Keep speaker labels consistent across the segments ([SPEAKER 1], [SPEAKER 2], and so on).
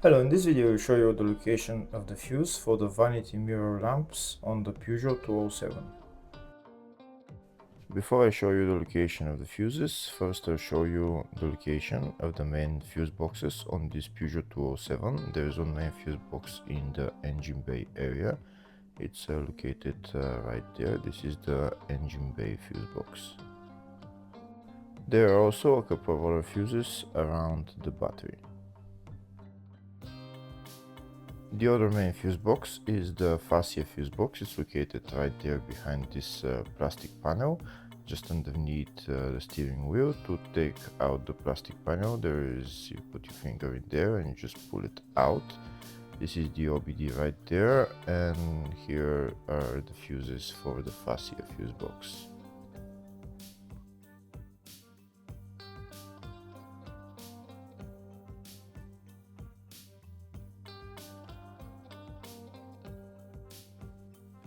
[SPEAKER 1] Hello, in this video I will show you the location of the fuse for the Vanity Mirror Lamps on the Peugeot 207. Before I show you the location of the fuses, first I'll show you the location of the main fuse boxes on this Peugeot 207. There is one main fuse box in the engine bay area. It's located right there. This is the engine bay fuse box. There are also a couple of other fuses around the battery. The other main fuse box is the fascia fuse box. It's located right there behind this plastic panel, just underneath the steering wheel. To take out the plastic panel, you put your finger in there and you just pull it out. This is the OBD right there, and here are the fuses for the fascia fuse box.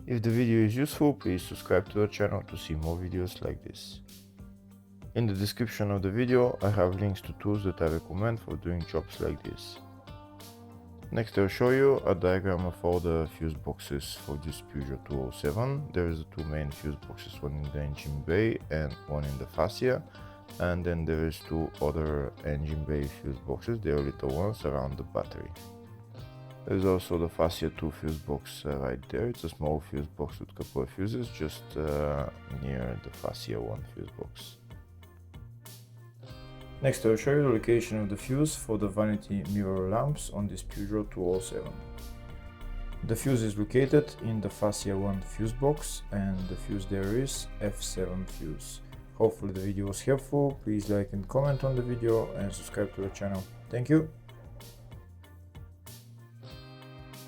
[SPEAKER 1] If the video is useful, please subscribe to the channel to see more videos like this. In the description of the video, I have links to tools that I recommend for doing jobs like this. Next I'll show you a diagram of all the fuse boxes for this Peugeot 207. There is the two main fuse boxes, one in the engine bay and one in the fascia. And then there is two other engine bay fuse boxes, they are little ones around the battery. There's also the fascia 2 fuse box right there. It's a small fuse box with a couple of fuses just near the fascia 1 fuse box. Next I'll show you the location of the fuse for the Vanity Mirror Lamps on this Peugeot 207. The fuse is located in the fascia 1 fuse box and the fuse there is F7 fuse. Hopefully the video was helpful. Please like and comment on the video and subscribe to the channel. Thank you.